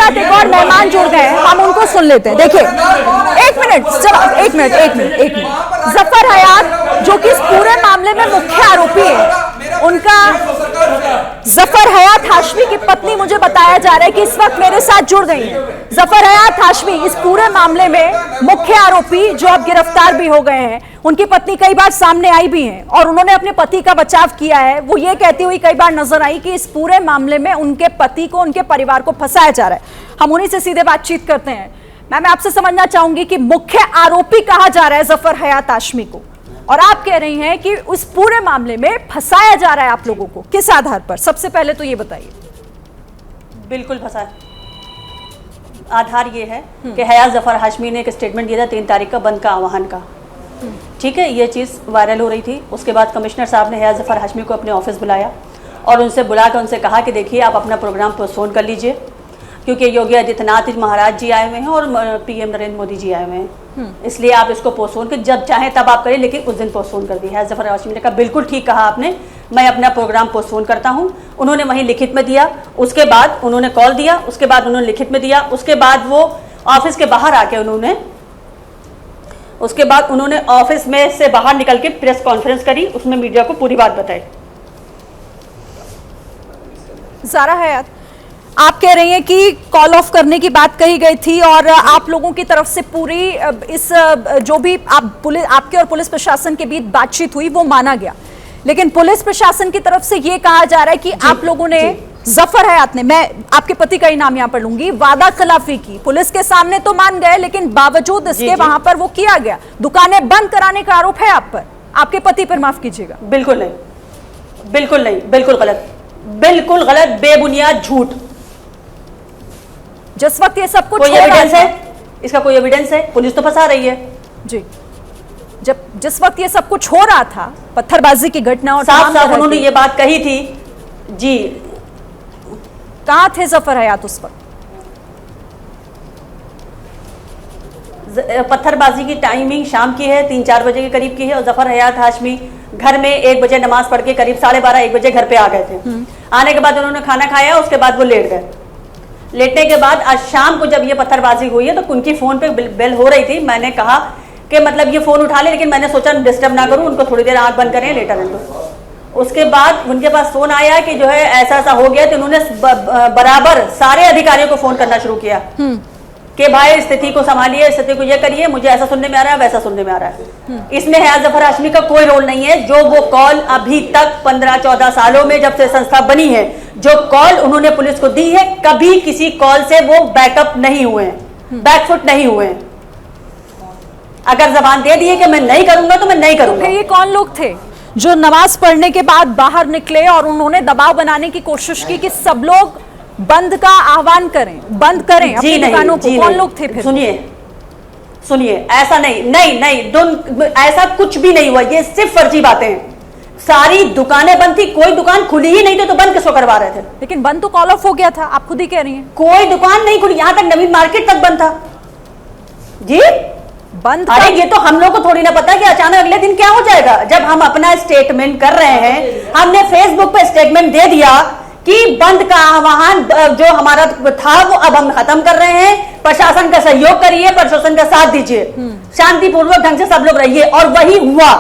साथ एक और मेहमान जुड़ गए हैं, हम उनको सुन लेते हैं। देखिए, एक मिनट, जफर हयात जो कि इस पूरे मामले में मुख्य आरोपी है, उनका जफर हयात हाशमी की पत्नी, मुझे बताया जा रहा है कि इस वक्त मेरे साथ जुड़ गई है। जफर हयात हाशमी इस पूरे मामले में मुख्य आरोपी जो अब गिरफ्तार भी हो गए हैं, उनकी पत्नी कई बार सामने आई भी हैं और उन्होंने अपने पति का बचाव किया है। वो ये कहती हुई कई बार नजर आई कि इस पूरे मामले में उनके पति को, उनके परिवार को फंसाया जा रहा है। हम उन्हीं से सीधे बातचीत करते हैं। मैं आपसे समझना चाहूंगी कि मुख्य आरोपी कहा जा रहा है जफर हयात हाशमी को, और आप कह रही हैं कि उस पूरे मामले में फंसाया जा रहा है आप लोगों को, किस आधार पर? सबसे पहले तो ये बताइए। बिल्कुल फंसा, आधार ये है कि हयात जफर हाशमी ने एक स्टेटमेंट दिया था 3 तारीख का बंद का आह्वान का, ठीक है, ये चीज़ वायरल हो रही थी। उसके बाद कमिश्नर साहब ने हयात जफर हाशमी को अपने ऑफिस बुलाया और उनसे बुलाकर उनसे कहा कि देखिए आप अपना प्रोग्राम पोस्टपोन कर लीजिए, क्योंकि योगी आदित्यनाथ महाराज जी आए हुए हैं और पीएम नरेंद्र मोदी जी आए हुए हैं, इसलिए आप इसको पोस्टपोन कर, जब चाहें तब आप करें, लेकिन उस दिन पोस्टपोन कर दी। हयात जफर हाशमी ने कहा बिल्कुल ठीक कहा आपने, मैं अपना प्रोग्राम पोस्टपोन करता हूं। उन्होंने वहीं लिखित में दिया, उसके बाद उन्होंने कॉल दिया, उसके बाद उन्होंने लिखित में दिया, उसके बाद वो ऑफिस के बाहर आके उन्होंने ऑफिस में से बाहर निकल के प्रेस कॉन्फ्रेंस करी, उसमें मीडिया को पूरी बात बताई। ज़ारा हयात, आप कह रही हैं कि कॉल ऑफ करने की बात कही गई थी और आप लोगों की तरफ से पूरी इस जो भी आपके और पुलिस प्रशासन के बीच बातचीत हुई वो माना गया, लेकिन पुलिस प्रशासन की तरफ से ये कहा जा रहा है कि आप लोगों ने, जफर हयात ने, मैं आपके पति का ही नाम यहां पर लूंगी, वादा खिलाफी की। पुलिस के सामने तो मान गए, लेकिन बावजूद इसके वहां पर वो किया गया, दुकानें बंद कराने का आरोप है आप पर, आपके पति पर, माफ कीजिएगा। बिल्कुल नहीं, बिल्कुल नहीं, बिल्कुल गलत, बेबुनियाद झूठ। जिस वक्त ये सब कुछ कोई एविडेंस है इसका? कोई एविडेंस है? पुलिस तो फंसा रही है जी। जिस वक्त ये सब कुछ हो रहा था, पत्थरबाजी की घटना, और साफ उन्होंने ये बात कही थी जी। कहां थे जफर हयात उस वक्त? पत्थरबाजी की टाइमिंग शाम की है, 3-4 बजे के करीब की है, और जफर हयात हाशमी घर में 1 बजे नमाज पढ़ के करीब 12:30-1 बजे घर पे आ गए थे। आने के बाद उन्होंने खाना खाया, उसके बाद वो लेट गए। लेटने के बाद आज शाम को जब ये पत्थरबाजी हुई है तो उनकी फोन पे बेल हो रही थी। मैंने कहा कि मतलब ये फोन उठा ले, लेकिन मैंने सोचा डिस्टर्ब ना करूं, उनको थोड़ी देर आंख बंद करें, लेटर इनको। उसके बाद उनके पास फोन आया कि जो है ऐसा ऐसा हो गया, तो उन्होंने बराबर सारे अधिकारियों को फोन करना शुरू किया कि भाई स्थिति को संभालिए, स्थिति को ये करिए, मुझे ऐसा सुनने में आ रहा है, वैसा सुनने में आ रहा है। इसमें हयात जफर हाशमी का कोई रोल नहीं है। जो वो कॉल अभी तक 15-14 सालों में जब से संस्था बनी है, जो कॉल उन्होंने पुलिस को दी है, कभी किसी कॉल से वो बैकअप नहीं हुए हैं, बैकफुट नहीं हुए हैं। अगर जबान दे दिए कि मैं नहीं करूंगा तो मैं नहीं करूंगा। ये कौन लोग थे जो नमाज पढ़ने के बाद बाहर निकले और उन्होंने दबाव बनाने की कोशिश की कि सब लोग बंद का आह्वान करें, बंद करें अपनी दुकानों को? कौन लोग थे फिर? सुनिए, ऐसा नहीं, ऐसा कुछ भी नहीं हुआ, ये सिर्फ फर्जी बातें हैं। सारी दुकानें बंद थी, कोई दुकान खुली ही नहीं थी, तो बंद किसको करवा रहे थे? लेकिन बंद तो कॉल ऑफ हो गया था, आप खुद ही कह रही हैं। कोई दुकान नहीं खुली, यहां तक नवीन मार्केट तक बंद था जी, बंद। अरे ये तो हम लोग को थोड़ी ना पता कि अचानक अगले दिन क्या हो जाएगा। जब हम अपना स्टेटमेंट कर रहे हैं, हमने फेसबुक पे स्टेटमेंट दे दिया कि बंद का आह्वान जो हमारा था वो अब हम खत्म कर रहे हैं, प्रशासन का सहयोग करिए, प्रशासन का साथ दीजिए, शांतिपूर्वक ढंग से सब लोग रहिए। और वही हुआ,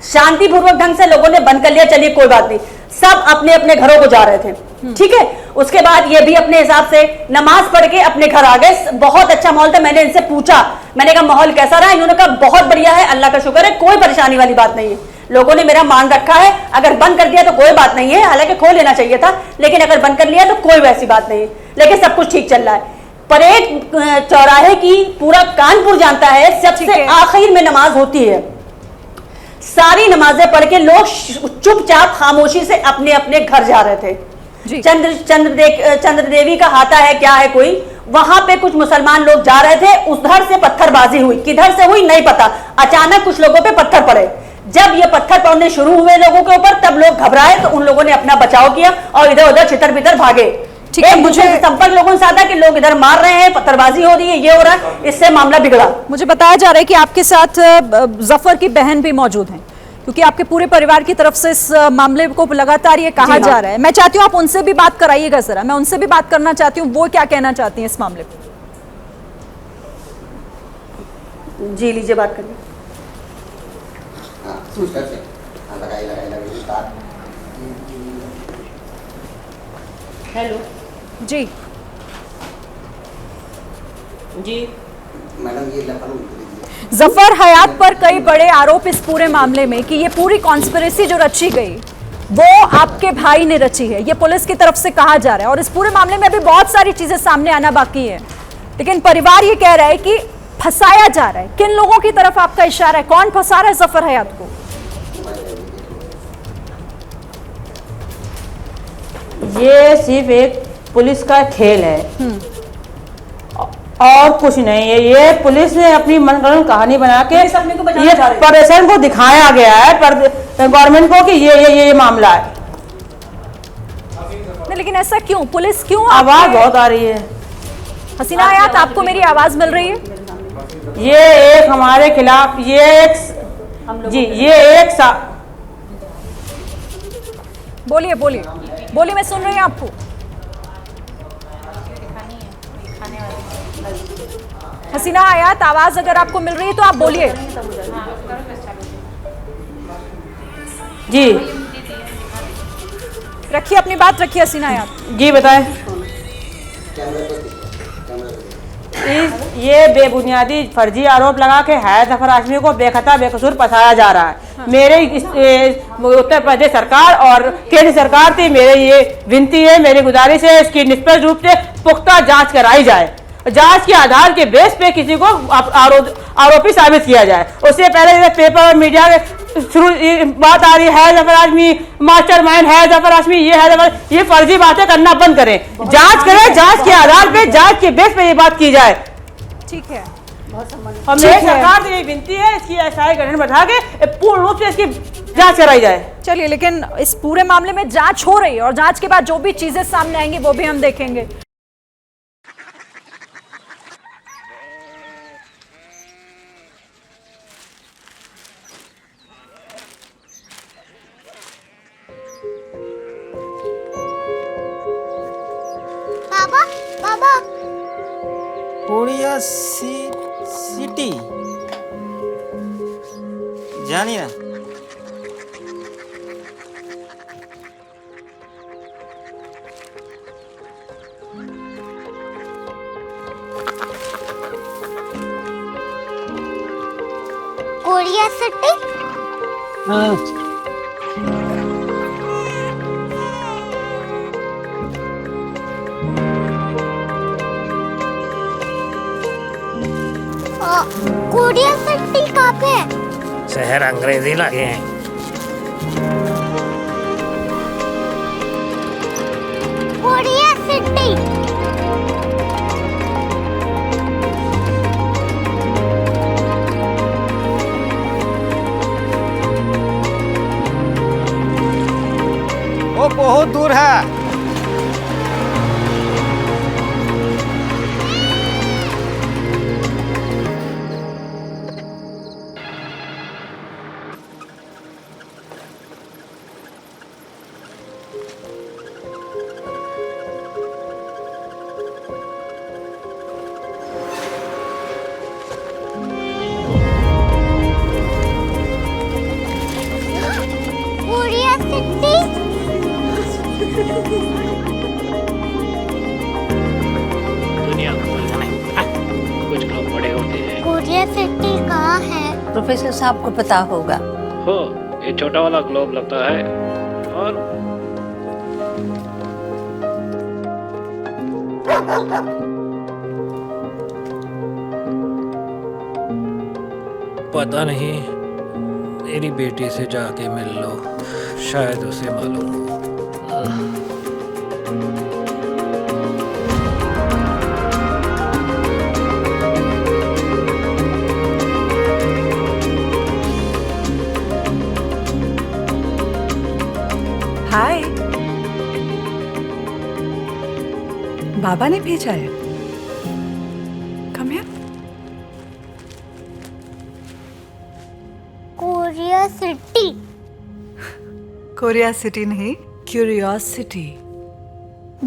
शांतिपूर्वक ढंग से लोगों ने बंद कर लिया। चलिए कोई बात नहीं, सब अपने अपने घरों को जा रहे थे, ठीक है। उसके बाद ये भी अपने हिसाब से नमाज पढ़ के अपने घर आ गए। बहुत अच्छा माहौल था। मैंने इनसे पूछा, मैंने कहा माहौल कैसा रहा? इन्होंने कहा बहुत बढ़िया है, अल्लाह का शुक्र है, कोई परेशानी वाली बात नहीं है, लोगों ने मेरा मान रखा है। अगर बंद कर दिया तो कोई बात नहीं है, हालांकि खोल लेना चाहिए था, लेकिन अगर बंद कर लिया तो कोई वैसी बात नहीं है, लेकिन सब कुछ ठीक चल रहा है। परेड चौराहे की पूरा कानपुर जानता है, सबसे आखिर में नमाज होती है। सारी नमाजें पढ़ के लोग चुपचाप खामोशी से अपने अपने घर जा रहे थे। चंद्र देवी का हाथा है क्या है कोई, वहां पे कुछ मुसलमान लोग जा रहे थे, उधर से पत्थरबाजी हुई, किधर से हुई नहीं पता। अचानक कुछ लोगों पे पत्थर पड़े। जब ये पत्थर पड़ने शुरू हुए लोगों के ऊपर, तब लोग घबराए, तो उन लोगों ने अपना बचाव किया और इधर उधर छितर बितर भागे। एक दूसरे से संपर्क लोगों से आता कि लोग इधर मार रहे हैं, पत्थरबाजी हो रही है, ये हो रहा है, इससे मामला बिगड़ा। मुझे बताया जा रहा है कि आपके साथ जफर की बहन भी मौजूद हैं, क्योंकि आपके पूरे परिवार की तरफ से इस मामले को लगातार ये कहा जा रहा है। मैं चाहती हूँ आप उनसे भी बात कराइएगा जरा, मैं उनसे भी बात करना चाहती हूँ, वो क्या कहना चाहती हैं इस मामले पर। जी लीजिए, बात करिए। हेलो जी जी मैडम ये जफर हयात पर कई बड़े आरोप इस पूरे मामले में कि ये पूरी कॉन्स्पिरेसी जो रची गई वो आपके भाई ने रची है, ये पुलिस की तरफ से कहा जा रहा है। और इस पूरे मामले में अभी बहुत सारी चीजें सामने आना बाकी है, लेकिन परिवार ये कह रहा है कि फंसाया जा रहा है। किन लोगों की तरफ आपका इशारा है, कौन फंसा रहा है जफर हयात को? ये सिर्फ एक पुलिस का खेल है और कुछ नहीं है। ये पुलिस ने अपनी मनगढ़ंत कहानी बना के ये प्रशासन को दिखाया गया है पर गवर्नमेंट को कि ये मामला है। नहीं, लेकिन ऐसा क्यों? पुलिस क्यों? आवाज बहुत आ रही है। हसीना हयात, आपको मेरी आवाज मिल रही है? ये एक हमारे खिलाफ ये एक बोलिए बोलिए बोलिए, मैं सुन रही हूँ आपको। हसीना हयात, आवाज अगर आपको मिल रही है तो आप बोलिए। जी रखिए अपनी बात, रखिए हसीना हयात। जी बताएं। ये बेबुनियादी फर्जी आरोप लगा के है जफर हाशमी को बेखता बेकसूर फंसाया जा रहा है। मेरे उत्तर प्रदेश सरकार और केंद्र सरकार से मेरे ये विनती है, मेरी गुजारिश है, इसकी निष्पक्ष रूप से पुख्ता जांच कराई जाए। जांच के आधार के बेस पे किसी को आरोपी साबित किया जाए। उससे पहले जैसे पेपर और मीडिया शुरू बात आ रही है जफर हाशमी मास्टरमाइंड है, जफर हाशमी ये है, ये फर्जी बातें करना बंद करें। जांच करें, जांच के आधार पे, जांच के बेस पे ये बात की जाए। ठीक है, और मेरी सरकार से ये विनती है, इसकी एसआई गठन बैठा के पूर्ण रूप से इसकी जांच कराई जाए। चलिए, लेकिन इस पूरे मामले में जांच हो रही है और जांच के बाद जो भी चीजें सामने आएंगी वो भी हम देखेंगे। बाबा बाबा कोरिया सिटी জানি না। कोरिया सिटी कोरिया सिटी कहाँ पे है? शहर अंग्रेजी लगे हैं। कोरिया सिटी वो बहुत दूर है। कोरिया सिटी दुनिया को बोलना है, कुछ लोग बड़े होते हैं। कोरिया सिटी कहाँ है? प्रोफेसर साहब को पता होगा। हो, ये छोटा वाला ग्लोब लगता है और पता नहीं, मेरी बेटी से जाके मिल लो, शायद उसे मालूम हो। हाय, बाबा ने भेजा है। Come here. Korea curiosity. Korea city नहीं, क्यूरियोसिटी।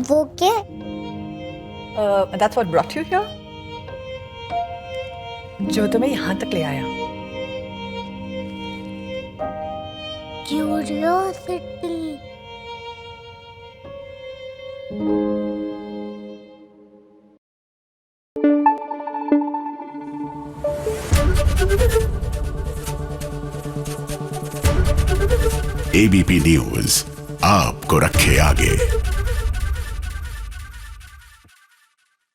वो क्या? That's what brought you here? जो तुम्हें यहाँ तक ले आया। क्यूरियोसिटी। एबीपी न्यूज आपको रखे आगे।